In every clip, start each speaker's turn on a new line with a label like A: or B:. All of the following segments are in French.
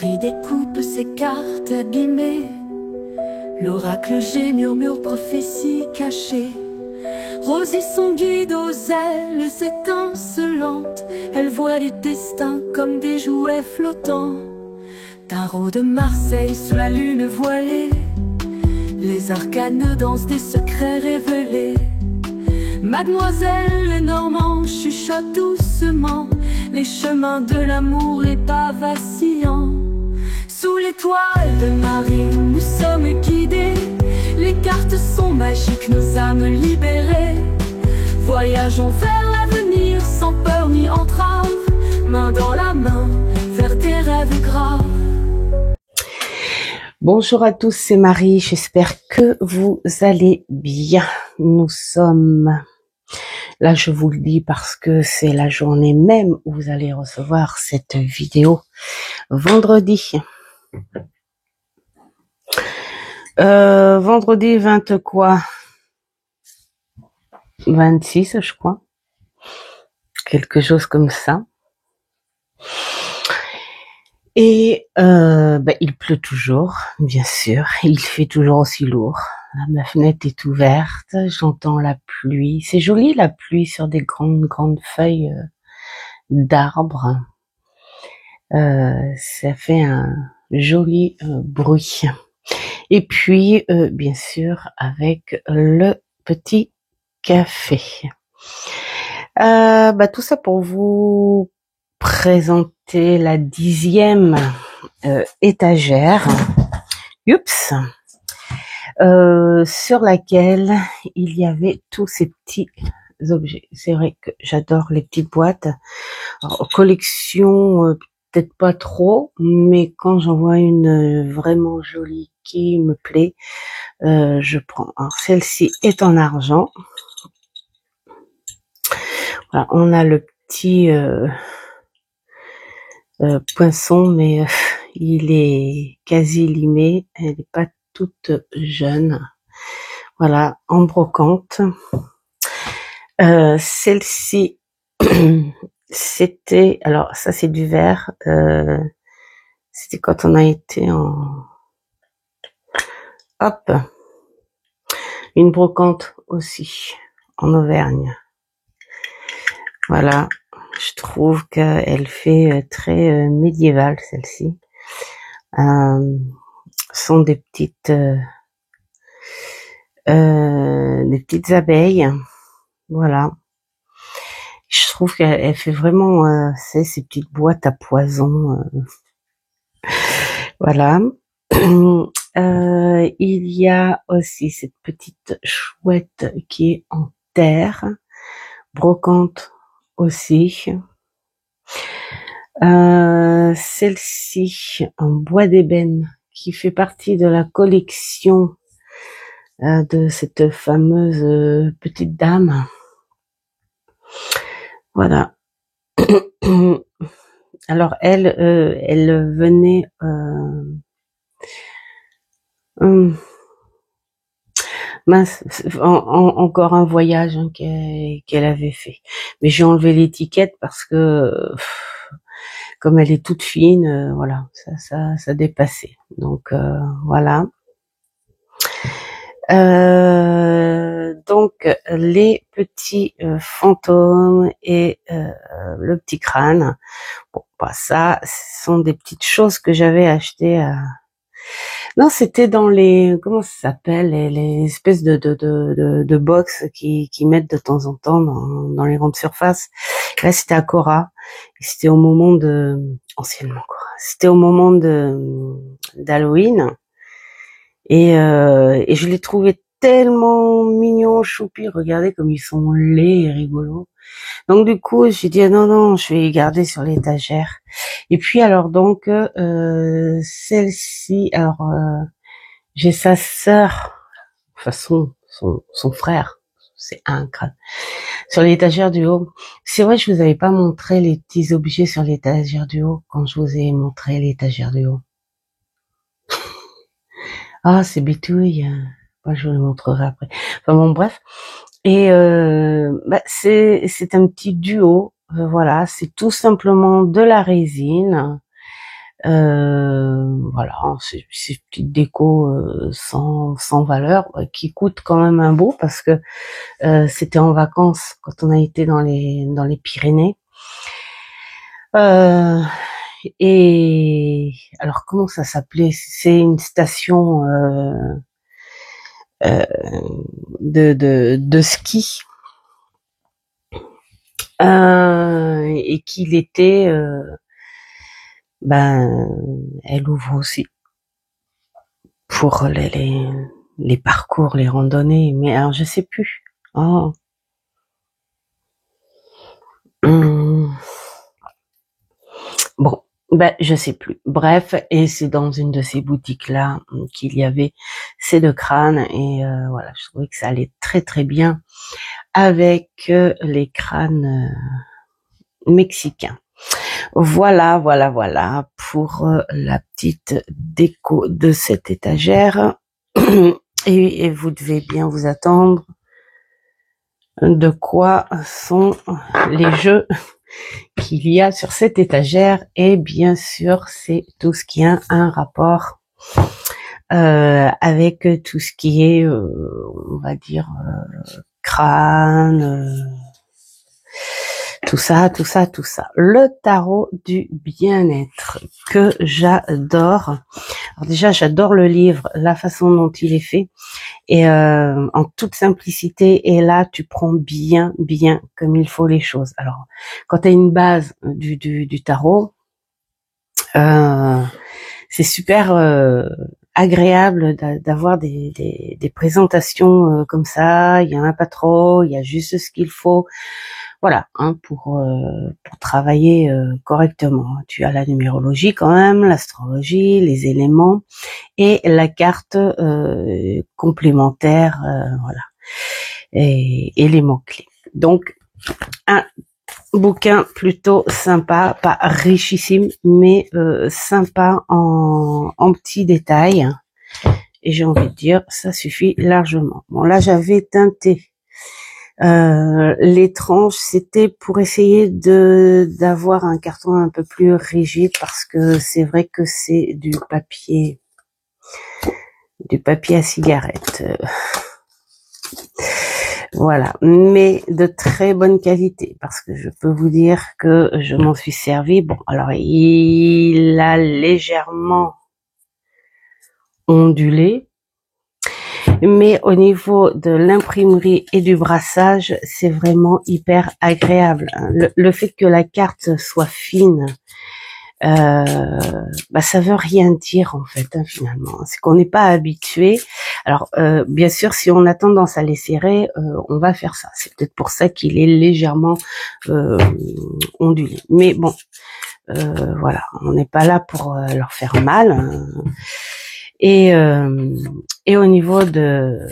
A: Marie découpe ses cartes abîmées. L'oracle G murmure prophétie cachée. Rosie son guide aux ailes étincelantes. Elle voit les destins comme des jouets flottants. Tarot de Marseille sous la lune voilée. Les arcanes dansent des secrets révélés. Mademoiselle Lenormand chuchote doucement les chemins de l'amour, les pas vacillants. Sous l'étoile de Marie, nous sommes guidés. Les cartes sont magiques, nos âmes libérées. Voyageons vers l'avenir sans peur ni entrave, main dans la main vers des rêves graves.
B: Bonjour à tous, c'est Marie, j'espère que vous allez bien. Nous sommes, là je vous le dis parce que c'est la journée même où vous allez recevoir cette vidéo, vendredi. Vendredi 20 quoi 26 je crois, quelque chose comme ça. Et il pleut toujours, bien sûr, il fait toujours aussi lourd. Ma fenêtre est ouverte, j'entends la pluie. C'est joli la pluie sur des grandes feuilles d'arbres. Ça fait un joli bruit. Et puis, bien sûr, avec le petit café. Tout ça pour vous présenter la 10e étagère, sur laquelle il y avait tous ces petits objets. C'est vrai que j'adore les petites boîtes. Alors, collection, peut-être pas trop, mais quand j'en vois une vraiment jolie qui me plaît, je prends. Alors celle-ci est en argent. Voilà, on a le petit poinçon, mais il est quasi limé, elle n'est pas toute jeune. Voilà, en brocante. Celle-ci, c'était, alors ça c'est du verre, c'était quand on a été en, une brocante aussi, en Auvergne. Voilà. Je trouve qu'elle fait très médiévale, celle-ci. Sont des petites abeilles. Voilà. Je trouve qu'elle fait vraiment ces petites boîtes à poison. Voilà. Il y a aussi cette petite chouette qui est en terre, brocante aussi. Celle-ci en bois d'ébène qui fait partie de la collection de cette fameuse petite dame. Voilà. Alors elle venait encore un voyage qu'elle avait fait, mais j'ai enlevé l'étiquette parce que comme elle est toute fine, voilà, ça dépassait. Donc voilà. Donc les petits fantômes et le petit crâne. Bon, ça, ce sont des petites choses que j'avais achetées à... Non, c'était dans les, comment ça s'appelle, les espèces de box qui mettent de temps en temps dans les grandes surfaces. Là, c'était à Cora. C'était au moment anciennement Cora. C'était au moment d'Halloween. Et je les trouvais tellement mignons, choupis. Regardez comme ils sont laids et rigolos. Donc du coup, j'ai dit non, je vais les garder sur l'étagère. Et puis alors donc celle-ci, alors j'ai sa sœur, enfin son frère, c'est un crâne, sur l'étagère du haut. C'est vrai, je vous avais pas montré les petits objets sur l'étagère du haut quand je vous ai montré l'étagère du haut. Ah, c'est bitouille. Moi, je vous le montrerai après. Enfin bon, bref. Et c'est un petit duo. Voilà, c'est tout simplement de la résine. Voilà, c'est une petite déco sans valeur, qui coûte quand même un beau parce que c'était en vacances quand on a été dans les Pyrénées. Et alors comment ça s'appelait? C'est une station euh, de ski, et qu'il était, ben, elle ouvre aussi pour les parcours, les randonnées, mais alors je sais plus. Oh. Bon, ben je sais plus. Bref, et c'est dans une de ces boutiques là qu'il y avait ces deux crânes, et voilà, je trouvais que ça allait très très bien avec les crânes mexicains. Voilà, voilà, voilà pour la petite déco de cette étagère. Et vous devez bien vous attendre de quoi sont les jeux qu'il y a sur cette étagère. Et bien sûr, c'est tout ce qui a un rapport avec tout ce qui est, on va dire, crâne, tout ça, tout ça, tout ça. Le tarot du bien-être que j'adore. Alors déjà, j'adore le livre, la façon dont il est fait, et en toute simplicité. Et là, tu prends bien comme il faut les choses. Alors, quand tu as une base du tarot, c'est super agréable d'avoir des présentations comme ça. Il y en a pas trop, il y a juste ce qu'il faut. Voilà, hein, pour travailler correctement. Tu as la numérologie quand même, l'astrologie, les éléments et la carte complémentaire, voilà, et les mots-clés. Donc, un bouquin plutôt sympa, pas richissime, mais sympa en petits détails. Et j'ai envie de dire, ça suffit largement. Bon, là, j'avais teinté les tranches, c'était pour essayer d'avoir un carton un peu plus rigide, parce que c'est vrai que c'est du papier à cigarette. Voilà, mais de très bonne qualité, parce que je peux vous dire que je m'en suis servi. Bon, alors il a légèrement ondulé, mais au niveau de l'imprimerie et du brassage, c'est vraiment hyper agréable. Le fait que la carte soit fine, ça veut rien dire en fait, hein, finalement. C'est qu'on n'est pas habitué. Alors bien sûr, si on a tendance à les serrer, on va faire ça. C'est peut-être pour ça qu'il est légèrement ondulé. Mais bon, voilà, on n'est pas là pour leur faire mal, hein. Et au niveau de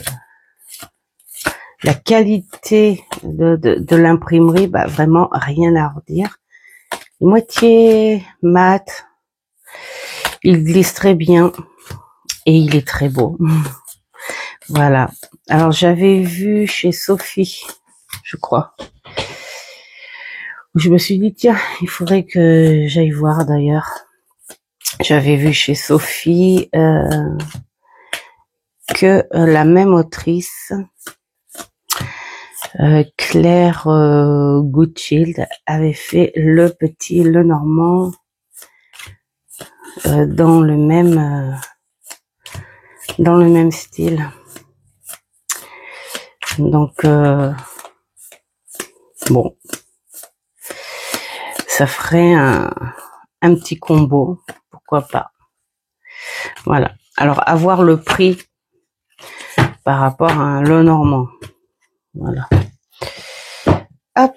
B: la qualité de l'imprimerie, vraiment rien à redire. Moitié mat, il glisse très bien et il est très beau. Voilà. Alors j'avais vu chez Sophie, je crois, où je me suis dit tiens, il faudrait que j'aille voir d'ailleurs. J'avais vu chez Sophie que la même autrice, Claire Goodchild, avait fait le Normand dans le même style. Donc bon, ça ferait un petit combo, pourquoi pas. Voilà. Alors avoir le prix par rapport à un Lenormand. Voilà. Hop.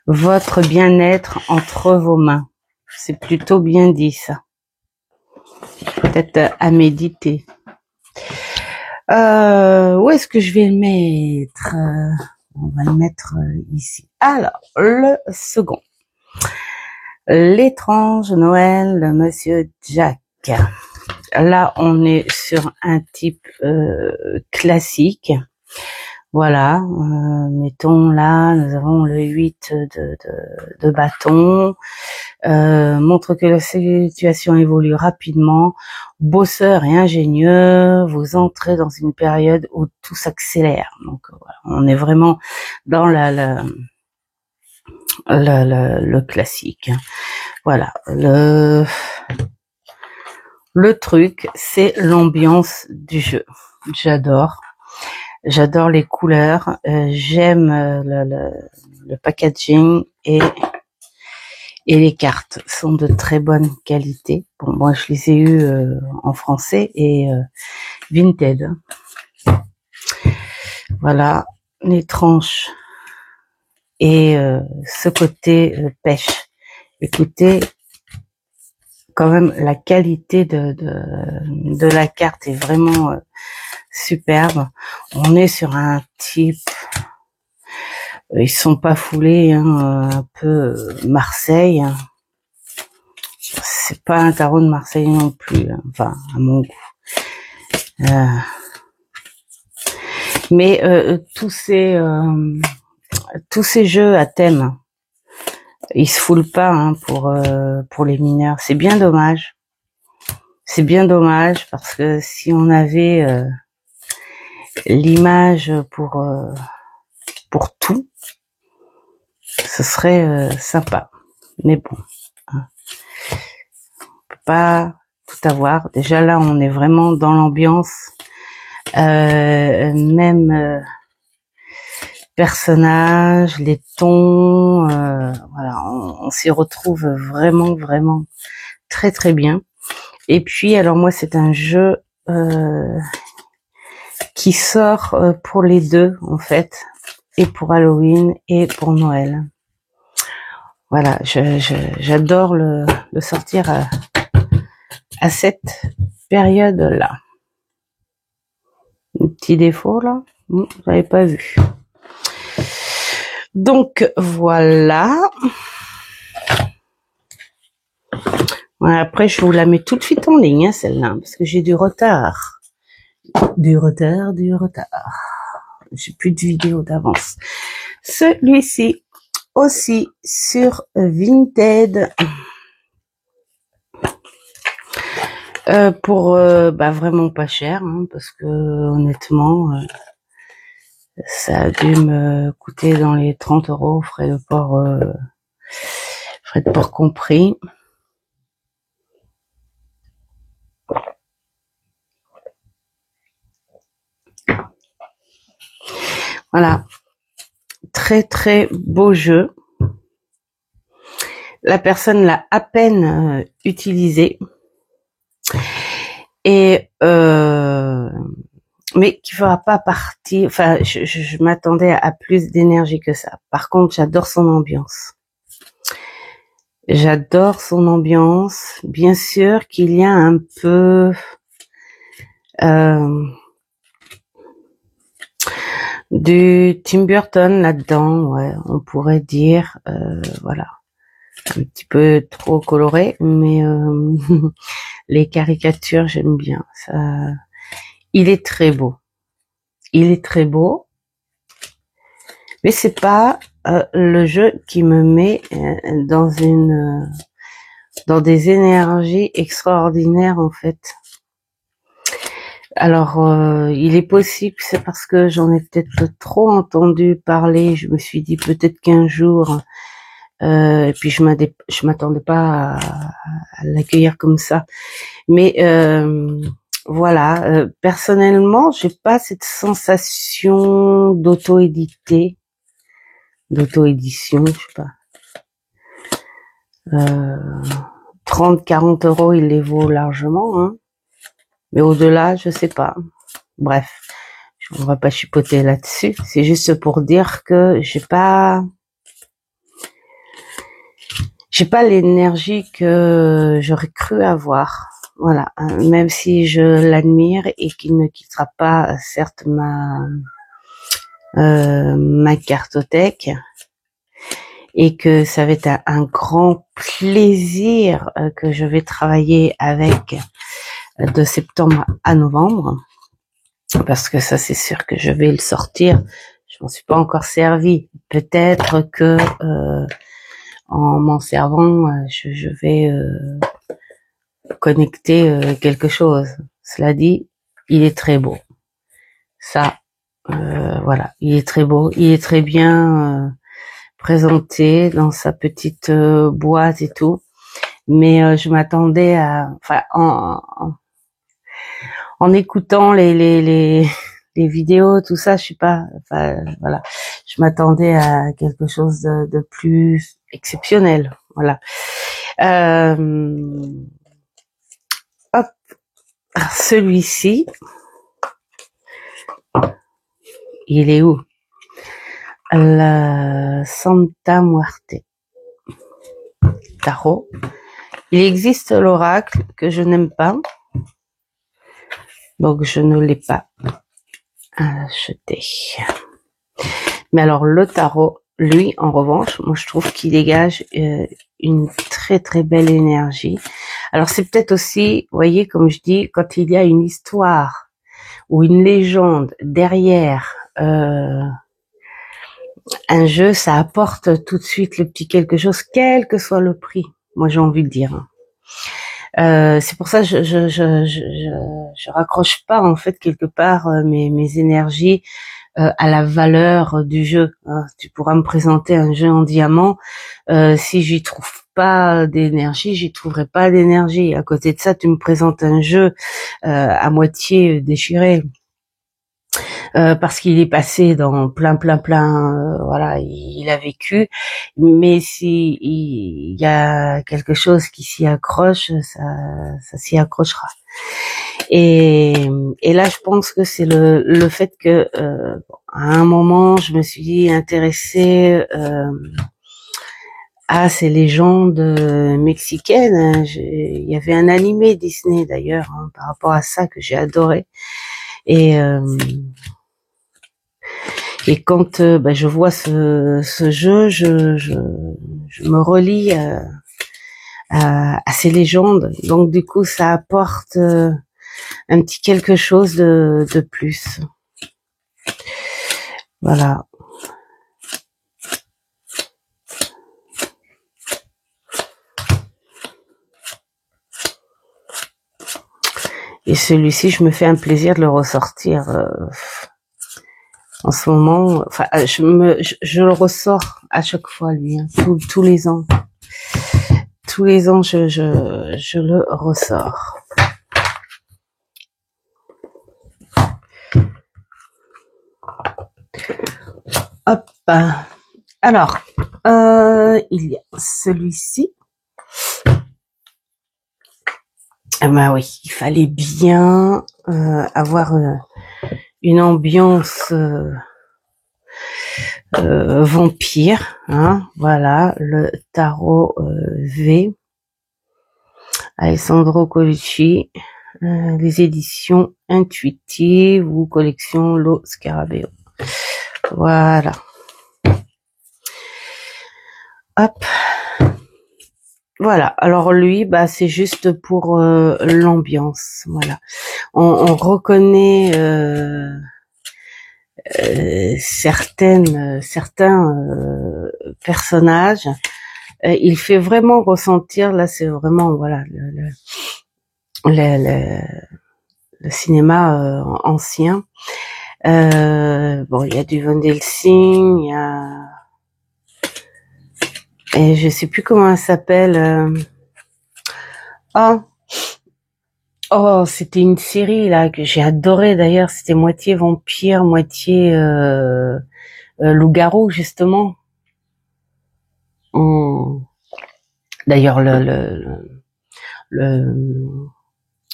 B: Votre bien-être entre vos mains. C'est plutôt bien dit ça. Peut-être à méditer. Où est-ce que je vais le mettre? On va le mettre ici. Alors, le second. L'étrange Noël de Monsieur Jack. Là, on est sur un type classique. Voilà, mettons là, nous avons le 8 de bâton, montre que la situation évolue rapidement, bosseur et ingénieux, vous entrez dans une période où tout s'accélère. Donc voilà, on est vraiment dans le classique. Voilà, le truc, c'est l'ambiance du jeu. J'adore les couleurs, j'aime le packaging et les cartes sont de très bonne qualité. Bon, moi je les ai eues en français et Vinted. Voilà, les tranches et ce côté pêche. Écoutez, quand même la qualité de la carte est vraiment superbe. On est sur un type, ils sont pas foulés, hein, un peu Marseille. C'est pas un tarot de Marseille non plus, hein, enfin à mon goût. Mais tous ces jeux à thème, ils se foulent pas hein, pour les mineurs. C'est bien dommage. C'est bien dommage parce que si on avait l'image pour tout, ce serait sympa. Mais bon, hein, on peut pas tout avoir. Déjà là, on est vraiment dans l'ambiance. Même personnages, les tons, voilà, on s'y retrouve vraiment très très bien. Et puis alors moi c'est un jeu qui sort pour les deux en fait, et pour Halloween et pour Noël. Voilà, j'adore le sortir à cette période-là. Un petit défaut là, j'avais pas vu. Donc voilà. Après je vous la mets tout de suite en ligne, hein, celle-là, parce que j'ai du retard. Du retard. J'ai plus de vidéos d'avance. Celui-ci aussi sur Vinted. Pour vraiment pas cher, hein, parce que honnêtement, ça a dû me coûter dans les 30 €, frais de port compris. Voilà, très très beau jeu. La personne l'a à peine utilisé et mais qui fera pas partie. Enfin, je m'attendais à plus d'énergie que ça. Par contre, j'adore son ambiance. J'adore son ambiance. Bien sûr qu'il y a un peu du Tim Burton là-dedans, ouais, on pourrait dire, voilà, un petit peu trop coloré, mais les caricatures j'aime bien. Ça, il est très beau, mais c'est pas le jeu qui me met dans des énergies extraordinaires en fait. Alors, il est possible que c'est parce que j'en ai peut-être trop entendu parler. Je me suis dit peut-être qu'un jour, et puis je m'attendais pas à l'accueillir comme ça. Mais voilà, personnellement, j'ai pas cette sensation d'auto-édition, je sais pas. 30-40 €, il les vaut largement, hein. Mais au-delà, je sais pas. Bref, on va pas chipoter là-dessus. C'est juste pour dire que j'ai pas l'énergie que j'aurais cru avoir. Voilà, même si je l'admire et qu'il ne quittera pas, certes, ma cartothèque, et que ça va être un grand plaisir que je vais travailler avec de septembre à novembre. parce que ça c'est sûr que je vais le sortir. Je m'en suis pas encore servi. Peut-être que en m'en servant, je vais connecter quelque chose. Cela dit, il est très beau. Ça, voilà, il est très beau, il est très bien présenté dans sa petite boîte et tout. Mais je m'attendais à, enfin, en écoutant les vidéos, tout ça, je suis pas, enfin, voilà, je m'attendais à quelque chose de plus exceptionnel, voilà. Hop, celui-ci, il est où? La Santa Muerte Tarot. Il existe l'oracle que je n'aime pas, donc je ne l'ai pas acheté. Mais alors le tarot, lui, en revanche, moi je trouve qu'il dégage une très très belle énergie. Alors c'est peut-être aussi, vous voyez, comme je dis, quand il y a une histoire ou une légende derrière un jeu, ça apporte tout de suite le petit quelque chose, quel que soit le prix. Moi, j'ai envie de dire. C'est pour ça que je raccroche pas en fait quelque part mes énergies à la valeur du jeu. Tu pourras me présenter un jeu en diamant, si j'y trouve pas d'énergie, j'y trouverai pas d'énergie. À côté de ça, tu me présentes un jeu à moitié déchiré. Parce qu'il est passé dans plein, voilà, il a vécu. Mais si il y a quelque chose qui s'y accroche, ça s'y accrochera. Et là, je pense que c'est le fait que à un moment, je me suis intéressée à ces légendes mexicaines. Il y avait un animé Disney d'ailleurs par rapport à ça que j'ai adoré. Et quand je vois ce jeu, je me relie à ces légendes. Donc du coup, ça apporte un petit quelque chose de plus. Voilà. Et celui-ci, je me fais un plaisir de le ressortir. En ce moment, enfin, je le ressors à chaque fois, lui, tous les ans. Tous les ans, je le ressors. Hop. Alors, il y a celui-ci. Ah ben oui, il fallait bien avoir une ambiance vampire, hein, voilà, le tarot V, Alessandro Colucci, les éditions intuitives ou collection Lo Scarabeo. Voilà. Hop. Voilà. Alors lui, c'est juste pour l'ambiance. Voilà. On reconnaît certains personnages. Il fait vraiment ressentir. Là, c'est vraiment voilà le cinéma ancien. Bon, il y a du Van Helsing, il y a et je sais plus comment elle s'appelle. Oh, c'était une série là que j'ai adorée d'ailleurs. C'était moitié vampire, moitié loup-garou justement. D'ailleurs,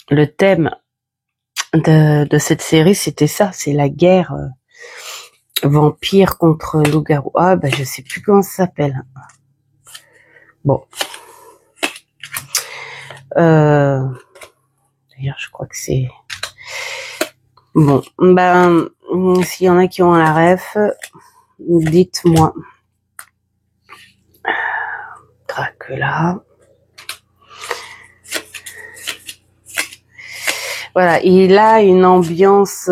B: le thème de cette série, c'était ça, c'est la guerre vampire contre loup-garou. Ah, je sais plus comment ça s'appelle. Bon. D'ailleurs, je crois que c'est... Bon, s'il y en a qui ont la ref, dites-moi. Dracula. Voilà, il a une ambiance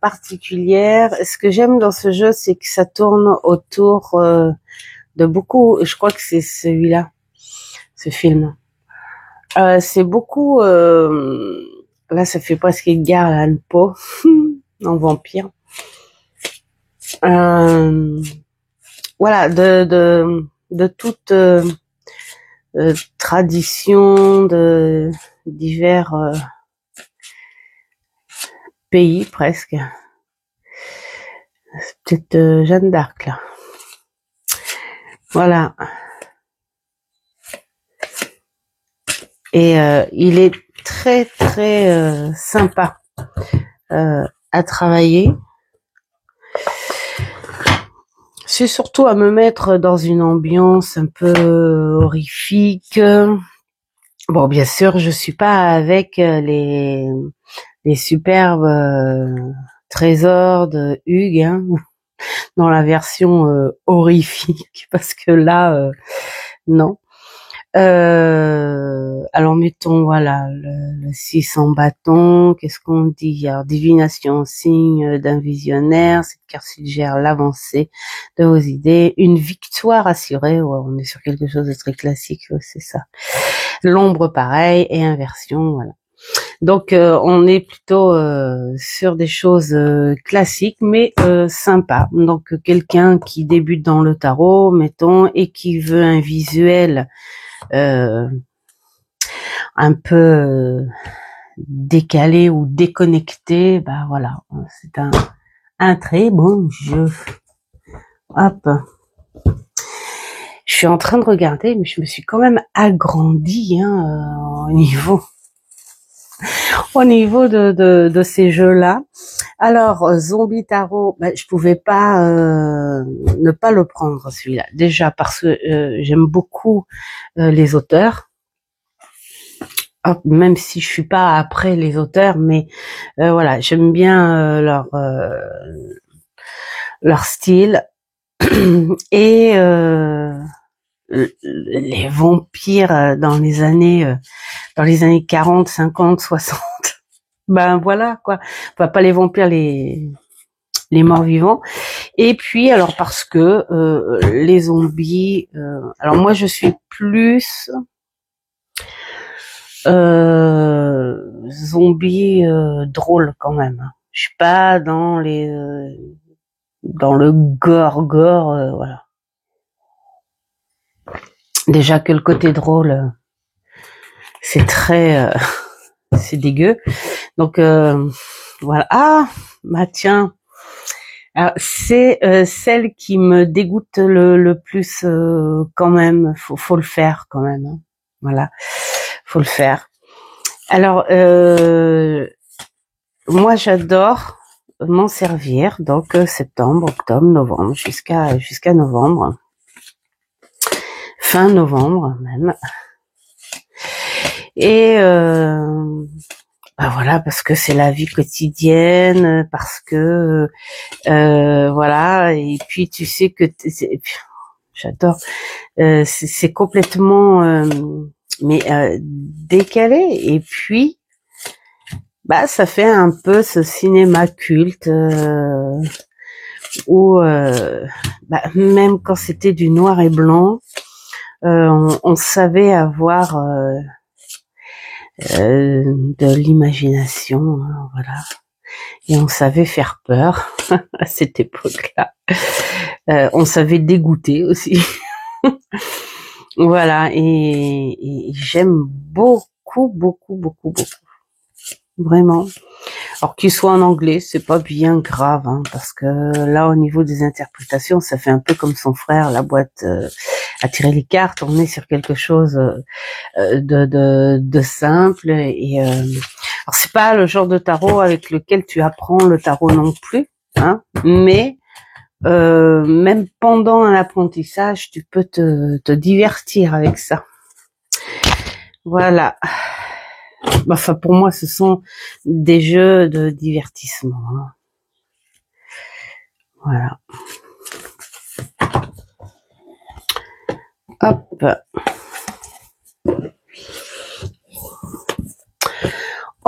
B: particulière. Ce que j'aime dans ce jeu, c'est que ça tourne autour de beaucoup. Je crois que c'est celui-là, ce film. C'est beaucoup. Là, ça fait presque Edgar Allan Poe en vampire. Voilà, de toute tradition de divers pays presque. C'est peut-être Jeanne d'Arc là. Voilà. Et il est très très sympa à travailler. C'est surtout à me mettre dans une ambiance un peu horrifique. Bon, bien sûr, je suis pas avec les superbes trésors de Hugues, hein, dans la version horrifique, parce que là, non. Alors mettons voilà le 6 en bâton, qu'est-ce qu'on dit? Alors divination, signe d'un visionnaire, cette carte suggère l'avancée de vos idées, une victoire assurée, ouais, on est sur quelque chose de très classique, ouais, c'est ça. L'ombre pareil et inversion, voilà. Donc on est plutôt sur des choses classiques mais sympas. Donc quelqu'un qui débute dans le tarot, mettons, et qui veut un visuel un peu décalé ou déconnecté, bah voilà, c'est un très bon jeu. Hop. Je suis en train de regarder, mais je me suis quand même agrandie au niveau de ces jeux-là. Alors, Zombie Tarot, ben, je pouvais pas ne pas le prendre celui-là. Déjà parce que j'aime beaucoup les auteurs. Hop, même si je suis pas après les auteurs, mais voilà, j'aime bien leur style et les vampires dans les années 40, 50, 60. Ben voilà quoi. Enfin, pas les vampires, les morts vivants. Et puis alors parce que les zombies, alors moi je suis plus zombie drôle quand même. Je suis pas dans les dans le gore, voilà. Déjà que le côté drôle, c'est très c'est dégueu. Donc voilà. Ah bah tiens, c'est celle qui me dégoûte le plus quand même. Faut le faire quand même. Hein. Voilà, faut le faire. Alors moi j'adore m'en servir. Donc septembre, octobre, novembre, jusqu'à novembre, fin novembre même. Et bah voilà, parce que c'est la vie quotidienne, parce que voilà, et puis tu sais que j'adore, c'est complètement décalé, et puis bah ça fait un peu ce cinéma culte où bah, même quand c'était du noir et blanc, on savait avoir de l'imagination, hein, voilà. Et on savait faire peur à cette époque-là. On savait dégoûter aussi. Voilà, et j'aime beaucoup, beaucoup, beaucoup, beaucoup. Vraiment. Alors qu'il soit en anglais, c'est pas bien grave, hein, parce que là, au niveau des interprétations, ça fait un peu comme son frère, la boîte à tirer les cartes. On est sur quelque chose de simple. Et alors c'est pas le genre de tarot avec lequel tu apprends le tarot non plus, hein, mais même pendant un apprentissage, tu peux te divertir avec ça. Voilà. Enfin, pour moi, ce sont des jeux de divertissement. Hein. Voilà. Hop.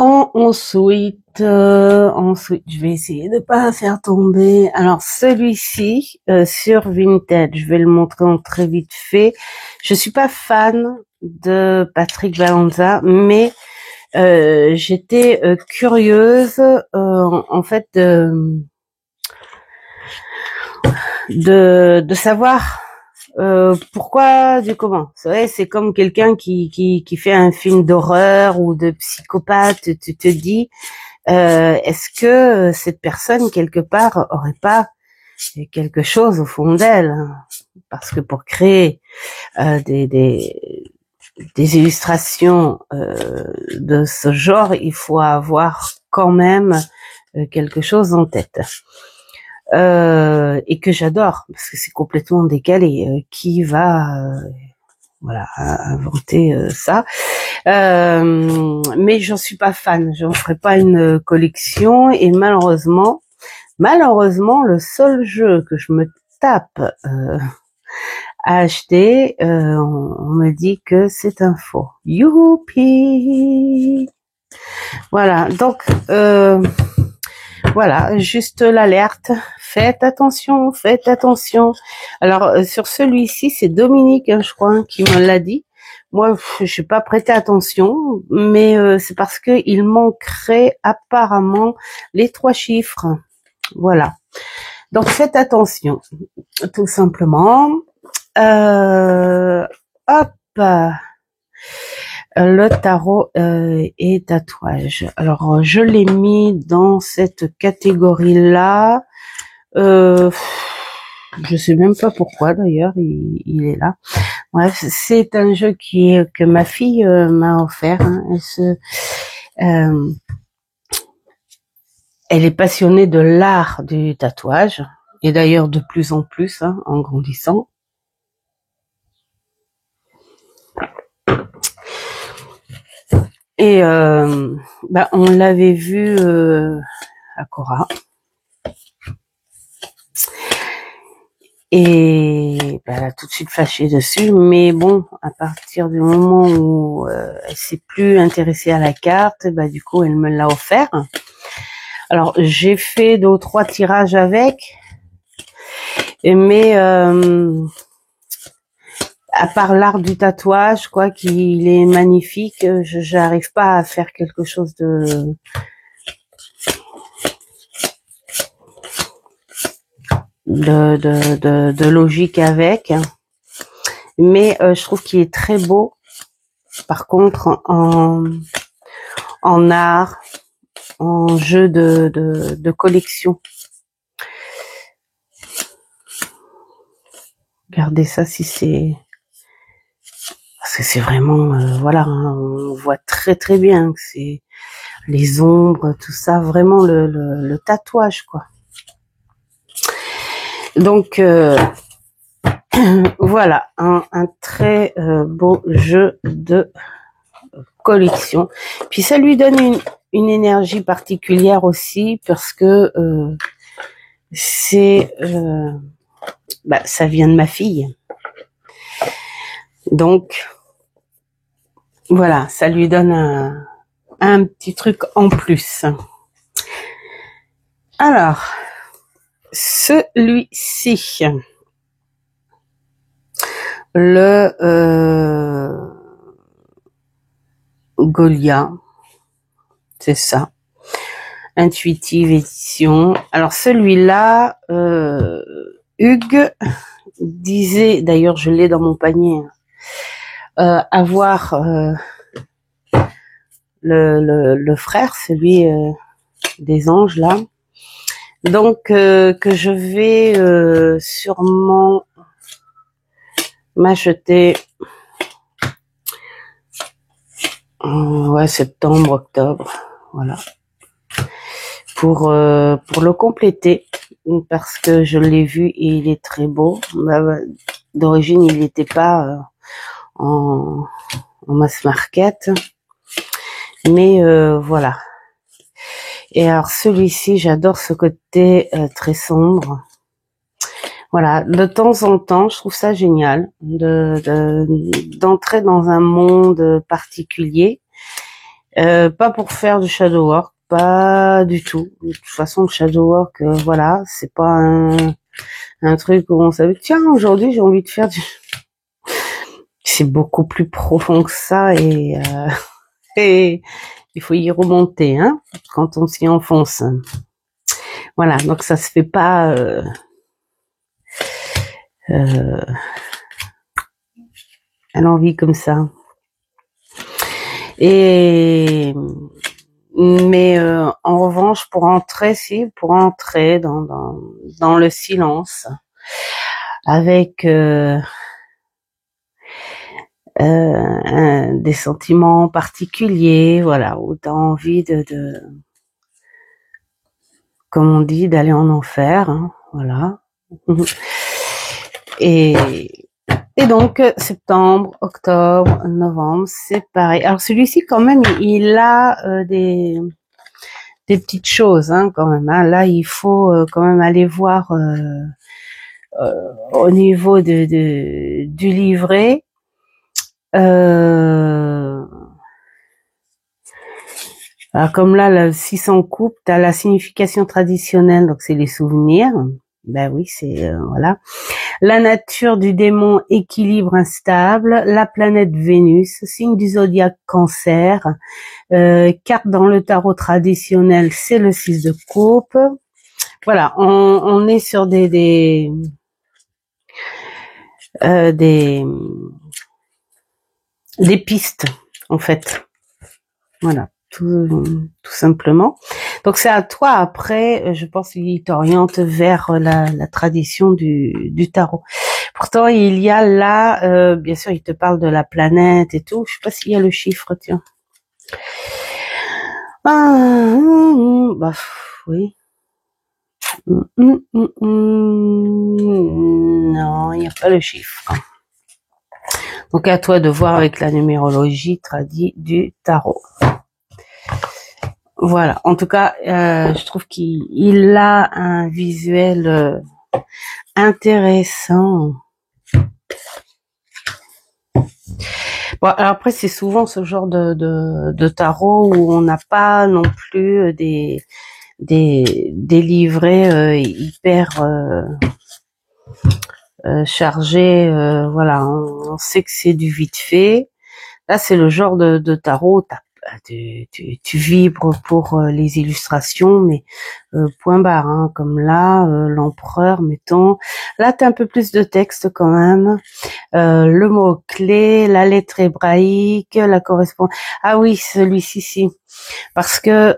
B: Ensuite, je vais essayer de pas faire tomber. Alors celui-ci sur Vinted, je vais le montrer en très vite fait. Je suis pas fan de Patrick Vallonza, mais j'étais curieuse en fait de savoir pourquoi du comment. C'est vrai, c'est comme quelqu'un qui fait un film d'horreur ou de psychopathe. Tu te dis, est-ce que cette personne quelque part aurait pas quelque chose au fond d'elle, hein? Parce que pour créer des illustrations de ce genre, il faut avoir quand même quelque chose en tête. Et que j'adore parce que c'est complètement décalé. Qui va voilà inventer ça? Mais j'en suis pas fan. J'en ferai pas une collection et malheureusement, le seul jeu que je me tape à acheter, on me dit que c'est un faux. Youpi! Voilà, donc voilà, juste l'alerte. Faites attention, faites attention. Alors sur celui-ci, c'est Dominique, hein, je crois, hein, qui me l'a dit. Moi, je n'ai pas prêté attention, mais c'est parce que il manquerait apparemment les 3 chiffres. Voilà. Donc faites attention, tout simplement. Hop. Le tarot et tatouage. Alors, je l'ai mis dans cette catégorie-là. Je sais même pas pourquoi d'ailleurs, il est là. Bref, c'est un jeu que ma fille m'a offert. Hein. Elle est passionnée de l'art du tatouage et d'ailleurs de plus en plus, hein, en grandissant. Et on l'avait vu à Cora. Et elle a tout de suite flashé dessus. Mais bon, à partir du moment où elle s'est plus intéressée à la carte, du coup, elle me l'a offert. Alors, j'ai fait 2 ou 3 tirages avec. Mais à part l'art du tatouage, quoi, qu'il est magnifique, j'arrive pas à faire quelque chose de logique avec. Mais je trouve qu'il est très beau. Par contre, en art, en jeu de collection. Regardez ça si c'est... Parce que c'est vraiment, voilà, hein, on voit très très bien que c'est les ombres, tout ça, vraiment le tatouage, quoi. Donc, voilà, un très beau jeu de collection. Puis ça lui donne une énergie particulière aussi, parce que c'est... ça vient de ma fille. Donc... Voilà, ça lui donne un petit truc en plus. Alors, celui-ci, le Golia, c'est ça, Intuitive Édition. Alors celui-là, Hugues disait, d'ailleurs je l'ai dans mon panier, avoir le frère, celui des anges là, donc que je vais sûrement m'acheter septembre, octobre, voilà, pour le compléter, parce que je l'ai vu et il est très beau. D'origine il n'était pas en mass market, mais voilà. Et alors celui-ci, j'adore ce côté très sombre. Voilà, de temps en temps, je trouve ça génial d'entrer dans un monde particulier Pas pour faire du shadow work, pas du tout. De toute façon, le shadow work, voilà, c'est pas un truc où on savait, tiens, aujourd'hui j'ai envie de faire du... C'est beaucoup plus profond que ça et il faut y remonter, hein, quand on s'y enfonce. Voilà, donc ça se fait pas à l'envie comme ça. Et mais en revanche, pour entrer dans le silence, avec des sentiments particuliers, voilà, où t'as envie de comme on dit, d'aller en enfer, hein, voilà. Et donc, septembre, octobre, novembre, c'est pareil. Alors, celui-ci, quand même, il a des petites choses, hein, quand même. Hein. Là, il faut quand même aller voir au niveau du livret. Alors, comme là, le 600 coupes, tu as la signification traditionnelle, donc c'est les souvenirs. Ben oui, c'est voilà. La nature du démon, équilibre instable. La planète Vénus, signe du zodiaque Cancer. Carte dans le tarot traditionnel, c'est le 6 de coupe. Voilà, on est sur des pistes, en fait. Voilà, tout simplement. Donc c'est à toi après, je pense qu'il t'oriente vers la tradition du tarot. Pourtant il y a là, bien sûr il te parle de la planète et tout, je sais pas s'il y a le chiffre, tiens. Bah oui. Non, il n'y a pas le chiffre. Donc à toi de voir avec la numérologie tradie du tarot. Voilà. En tout cas, je trouve qu'il a un visuel intéressant. Bon, alors après, c'est souvent ce genre de tarot où on n'a pas non plus des livrets hyper chargés. Voilà, on sait que c'est du vite fait. Là, c'est le genre de tarot. Tu vibres pour les illustrations, mais point barre, hein, comme là, l'empereur, mettons. Là, t'as un peu plus de texte quand même. Le mot-clé, la lettre hébraïque, la correspondance. Ah oui, celui-ci, si. Parce que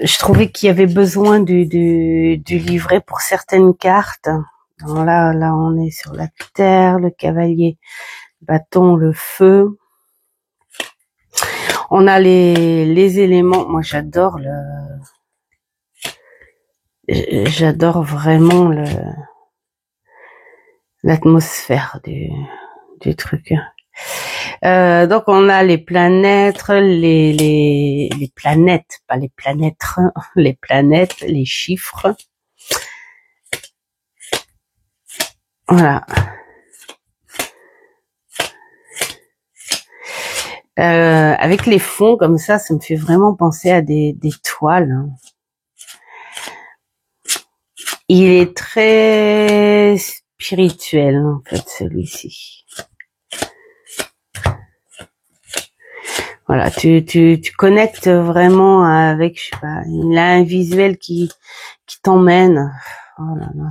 B: je trouvais qu'il y avait besoin du livret pour certaines cartes. Alors là, on est sur la terre, le cavalier, bâton, le feu. On a les éléments. Moi, j'adore vraiment l'atmosphère du truc. Donc, on a les planètes, les planètes, pas les planètes, les planètes, les chiffres. Voilà. Avec les fonds comme ça me fait vraiment penser à des toiles. Hein. Il est très spirituel en fait celui-ci. Voilà, tu connectes vraiment avec, je sais pas, il a un visuel qui t'emmène. Oh là là,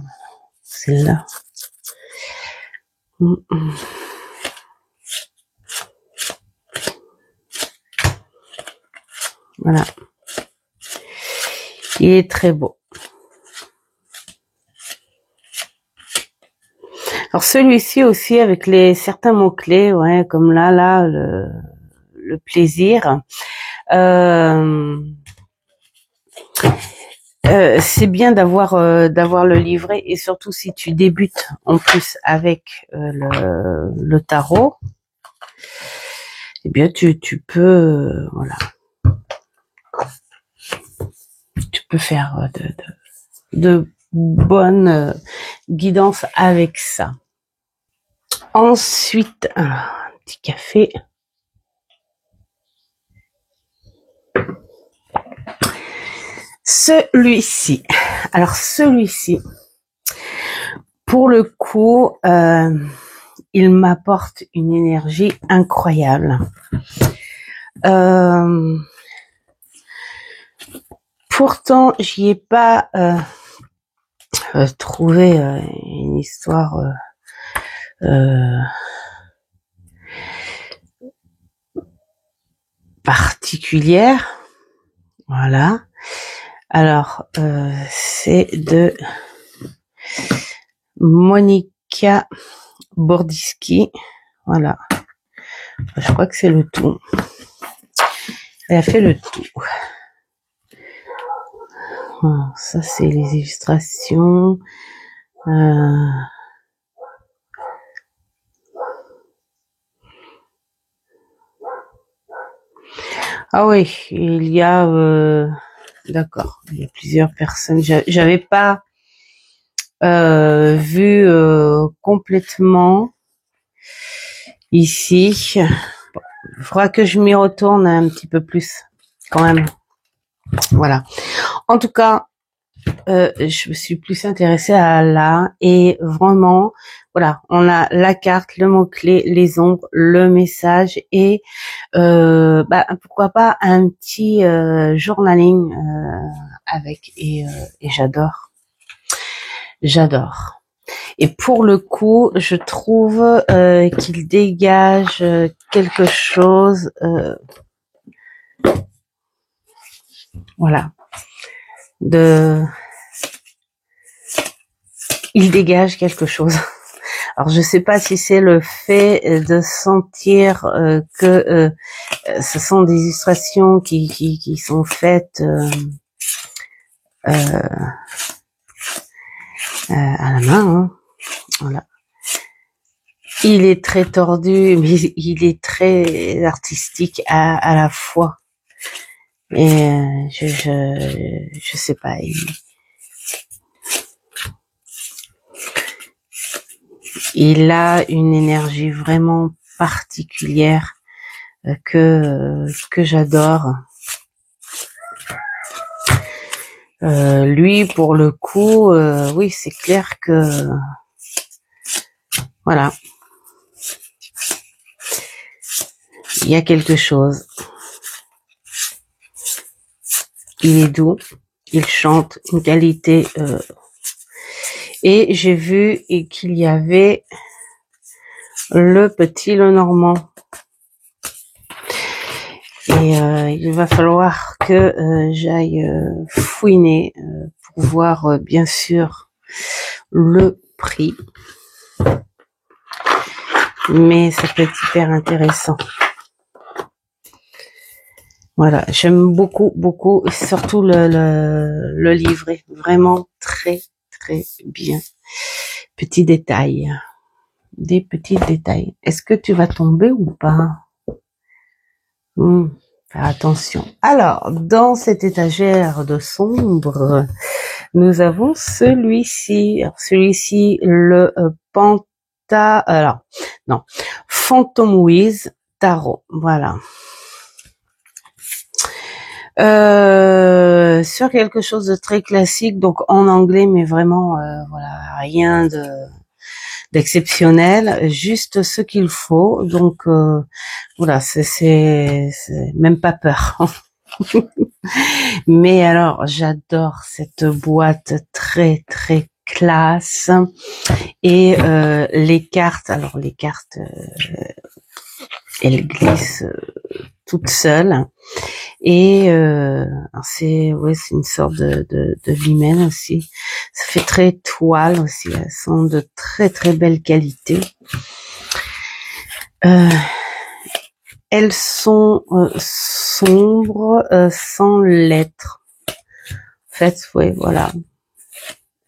B: c'est là. Voilà. Il est très beau. Alors celui-ci aussi avec certains mots-clés, ouais, comme là, le plaisir. C'est bien d'avoir le livret et surtout si tu débutes en plus avec le tarot, eh bien tu peux voilà, tu peux faire de bonnes guidances avec ça. Ensuite, un petit café. celui-ci. Alors celui-ci, pour le coup, il m'apporte une énergie incroyable. Pourtant, j'y ai pas trouvé une histoire particulière. Voilà. Alors, c'est de Monica Bordiski. Voilà. Je crois que c'est le tout. Elle a fait le tout. Voilà, ça, c'est les illustrations. Ah oui, il y a... d'accord, il y a plusieurs personnes. J'avais pas vu complètement ici. Bon, il faudra que je m'y retourne un petit peu plus quand même. Voilà. En tout cas, je me suis plus intéressée à là et vraiment, voilà, on a la carte, le mot-clé, les ombres, le message et pourquoi pas un petit journaling avec et j'adore. Et pour le coup, je trouve qu'il dégage quelque chose, voilà, il dégage quelque chose. Alors je sais pas si c'est le fait de sentir que ce sont des illustrations qui sont faites à la main, hein. Voilà. Il est très tordu, mais il est très artistique à la fois. Et je sais pas. Il a une énergie vraiment particulière que j'adore. Lui, pour le coup, oui, c'est clair que voilà, il y a quelque chose. Il est doux, il chante une qualité. Et j'ai vu qu'il y avait le petit Lenormand. Et il va falloir que j'aille fouiner pour voir bien sûr le prix. Mais ça peut être hyper intéressant. Voilà, j'aime beaucoup, surtout le livret, vraiment très bien. Petits détails, des petits détails. Est-ce que tu vas tomber ou pas? Faire attention. Alors, dans cette étagère de sombre, nous avons celui-ci. Celui-ci, le Phantom Wiz Tarot. Voilà. Sur quelque chose de très classique, donc en anglais, mais vraiment, voilà, rien d'exceptionnel, juste ce qu'il faut. Donc voilà, c'est même pas peur. Mais alors, j'adore cette boîte très classe et les cartes. Alors les cartes, elles glissent toutes seules et c'est une sorte de limen aussi. Ça fait très toile aussi. Elles sont de très belle qualité. Elles sont sombres, sans lettres. En fait, oui, voilà.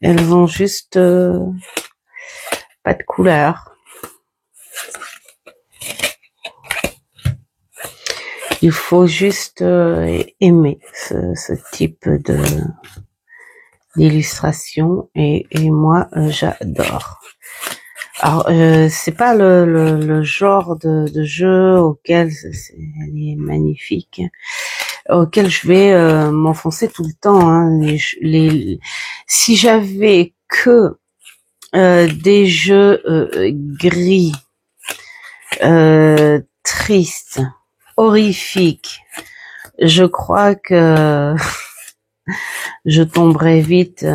B: Elles ont juste pas de couleur. Il faut juste aimer ce type d'illustration et moi j'adore. Alors c'est pas le genre de jeu auquel elle est magnifique, auquel je vais m'enfoncer tout le temps. Hein. Si j'avais que des jeux gris, tristes, horrifiques, je crois que je tomberais vite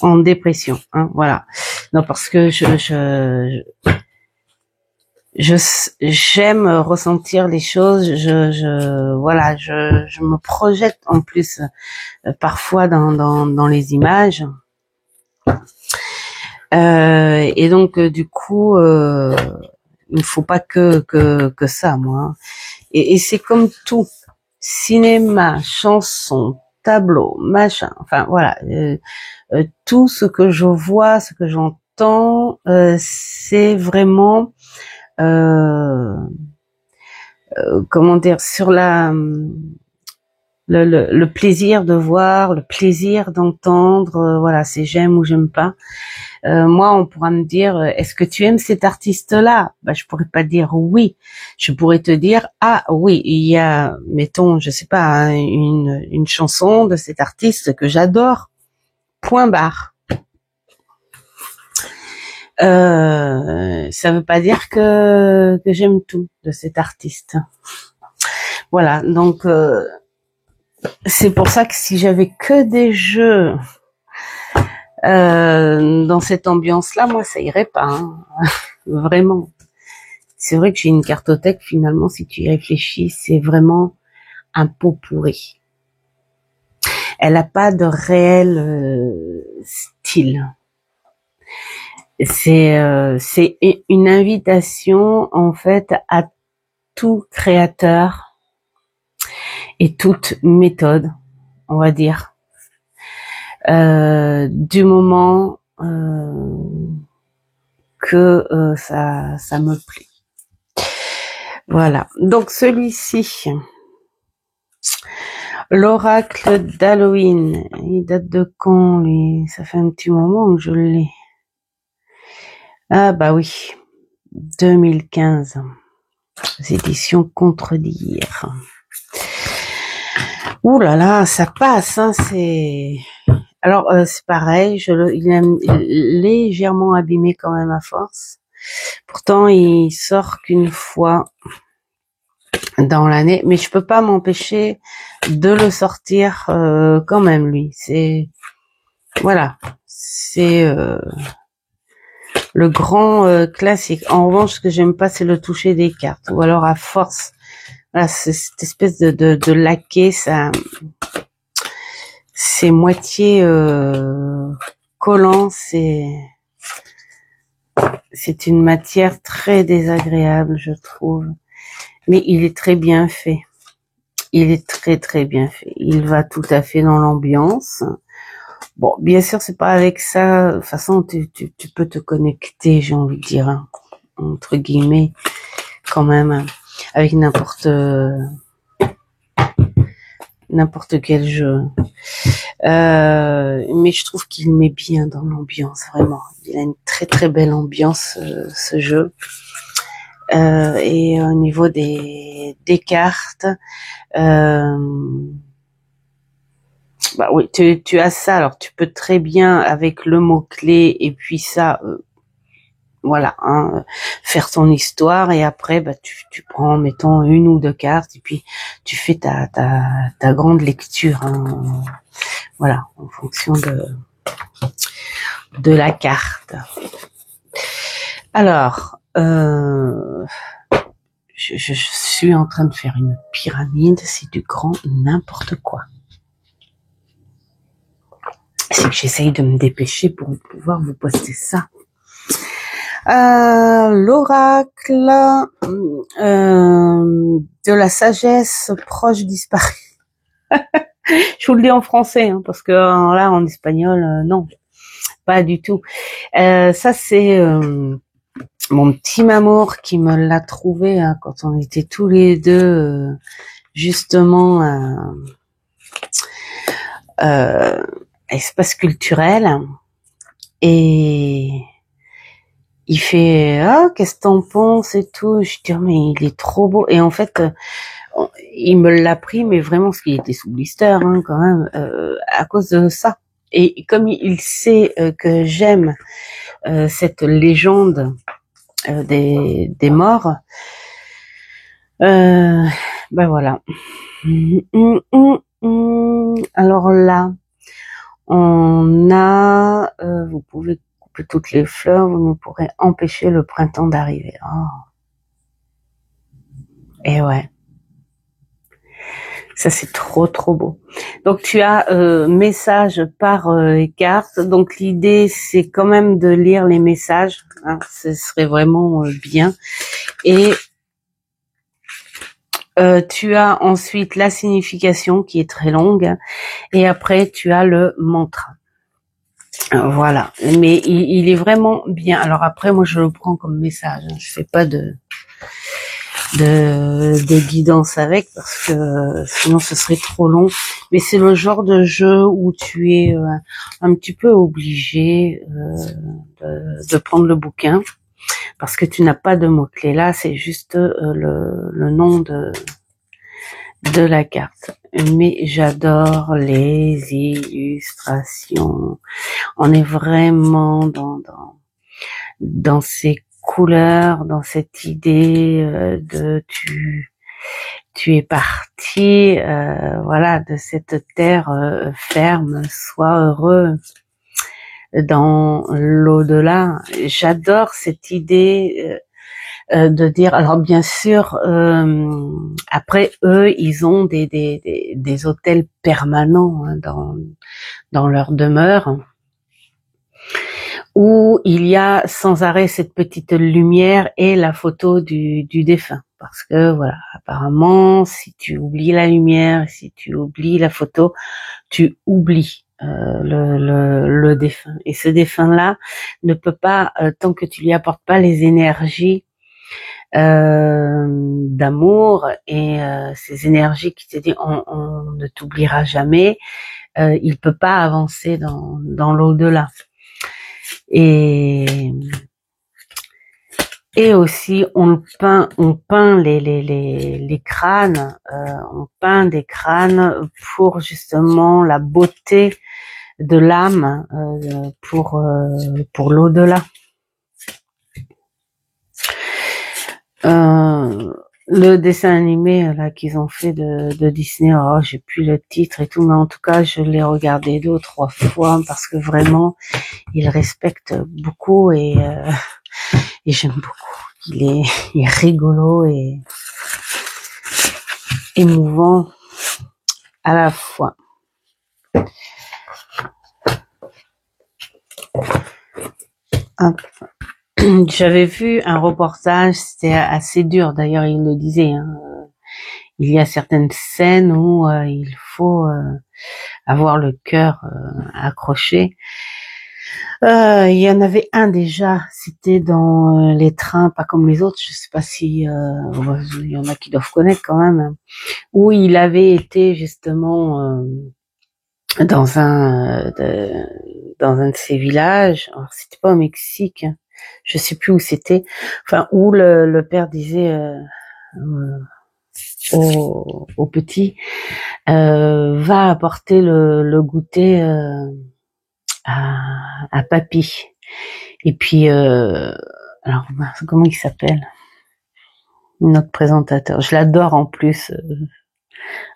B: en dépression. Hein, voilà. Non, parce que j'aime ressentir les choses. Voilà, je me projette en plus parfois dans les images. Et donc du coup, il ne faut pas que ça, moi. Et c'est comme tout, cinéma, chanson, tableau, machin. Enfin voilà, tout ce que je vois, ce que j'entends, c'est vraiment comment dire, sur le plaisir de voir, le plaisir d'entendre, voilà, c'est j'aime ou j'aime pas. Moi, on pourra me dire, est-ce que tu aimes cet artiste-là? Bah, je pourrais pas dire oui. Je pourrais te dire, ah oui, il y a, mettons, je sais pas, hein, une chanson de cet artiste que j'adore. Point barre. Ça veut pas dire que j'aime tout de cet artiste. Voilà, donc c'est pour ça que si j'avais que des jeux dans cette ambiance-là, moi ça irait pas, hein. Vraiment. C'est vrai que j'ai une cartothèque, finalement, si tu y réfléchis, c'est vraiment un pot pourri. Elle n'a pas de réel style. C'est une invitation en fait à tout créateur et toute méthode, on va dire, du moment que ça me plaît. Voilà. Donc celui-ci, l'oracle d'Halloween, il date de quand lui? Ça fait un petit moment que je l'ai. Ah bah oui, 2015. Éditions Contredire. Ouh là là, ça passe, hein, c'est... Alors, c'est pareil, il est légèrement abîmé quand même à force. Pourtant, il sort qu'une fois dans l'année, mais je peux pas m'empêcher de le sortir quand même, lui. C'est... Voilà, c'est... le grand classique. En revanche, ce que j'aime pas, c'est le toucher des cartes. Ou alors, à force... Voilà, cette espèce de laqué, ça... C'est moitié collant, c'est une matière très désagréable, je trouve. Mais il est très bien fait. Il est très très bien fait. Il va tout à fait dans l'ambiance. Bon, bien sûr, c'est pas avec ça. De toute façon, tu peux te connecter, j'ai envie de dire, hein, entre guillemets, quand même, avec n'importe quel jeu. Mais je trouve qu'il met bien dans l'ambiance, vraiment. Il a une très très belle ambiance, ce jeu. Et au niveau des cartes, bah oui, tu as ça. Alors tu peux très bien avec le mot clé et puis ça, voilà, hein, faire ton histoire et après bah tu prends mettons une ou deux cartes et puis tu fais ta grande lecture, hein, voilà, en fonction de la carte. Alors je suis en train de faire une pyramide, c'est du grand n'importe quoi. C'est que j'essaye de me dépêcher pour pouvoir vous poster ça. L'oracle de la sagesse proche disparue. Je vous le dis en français, hein, parce que là en espagnol, non, pas du tout. Ça c'est mon petit Mamour qui me l'a trouvé hein, quand on était tous les deux justement espace culturel et il fait ah qu'est-ce que t'en penses et tout. Je dis mais il est trop beau et en fait il me l'a pris, mais vraiment, ce qui était sous blister, hein, quand même, à cause de ça. Et comme il sait que j'aime cette légende des morts, ben voilà. Alors là, on a, vous pouvez couper toutes les fleurs, vous ne pourrez empêcher le printemps d'arriver. Oh. Et ouais. Ça, c'est trop, trop beau. Donc, tu as message par carte. Donc, l'idée, c'est quand même de lire les messages. Hein, ce serait vraiment bien. Et tu as ensuite la signification qui est très longue. Et après, tu as le mantra. Voilà. Mais il est vraiment bien. Alors après, moi, je le prends comme message. Je fais pas de guidance avec parce que sinon ce serait trop long, mais c'est le genre de jeu où tu es un petit peu obligé de prendre le bouquin parce que tu n'as pas de mots-clés là, c'est juste le nom de la carte. Mais j'adore les illustrations, on est vraiment dans ces couleurs, dans cette idée de tu es parti, voilà, de cette terre ferme, sois heureux dans l'au-delà. J'adore cette idée de dire. Alors bien sûr, après eux, ils ont des hôtels permanents hein, dans leur demeure, où il y a sans arrêt cette petite lumière et la photo du défunt. Parce que voilà, apparemment, si tu oublies la lumière, si tu oublies la photo, tu oublies le défunt. Et ce défunt-là ne peut pas, tant que tu lui apportes pas les énergies d'amour et ces énergies qui te disent on ne t'oubliera jamais, il peut pas avancer dans l'au-delà. Et aussi on peint les crânes, on peint des crânes pour justement la beauté de l'âme, pour l'au-delà. Le dessin animé là qu'ils ont fait de Disney, oh j'ai plus le titre et tout, mais en tout cas je l'ai regardé 2 ou 3 fois parce que vraiment il respecte beaucoup et j'aime beaucoup. Il est rigolo et émouvant à la fois. J'avais vu un reportage, c'était assez dur d'ailleurs, il le disait. Hein, il y a certaines scènes où il faut avoir le cœur accroché. Il y en avait un déjà, c'était dans les trains, pas comme les autres, je sais pas si il y en a qui doivent connaître quand même, hein, où il avait été justement dans un de ces villages. Alors c'était pas au Mexique, hein, je sais plus où c'était. Enfin où le père disait au petit, va apporter le goûter à papy. Et puis alors comment il s'appelle notre présentateur? Je l'adore en plus.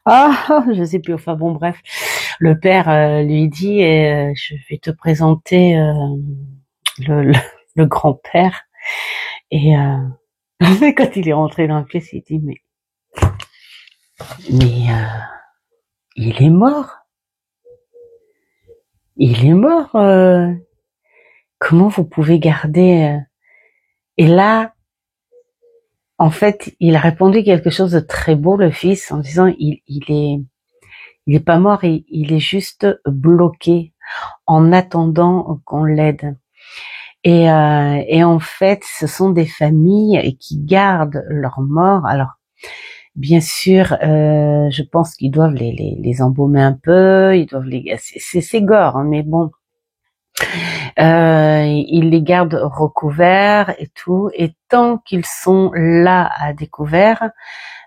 B: Je sais plus. Enfin bon, bref. Le père lui dit je vais te présenter le grand-père. Et quand il est rentré dans la pièce, il dit mais il est mort. Il est mort. Comment vous pouvez garder Et là, en fait, il a répondu quelque chose de très beau, le fils, en disant il est pas mort, il est juste bloqué en attendant qu'on l'aide. Et en fait, ce sont des familles qui gardent leurs morts. Alors, bien sûr, je pense qu'ils doivent les embaumer un peu, ils doivent c'est gore, hein, mais bon, ils les gardent recouverts et tout. Et tant qu'ils sont là à découvert,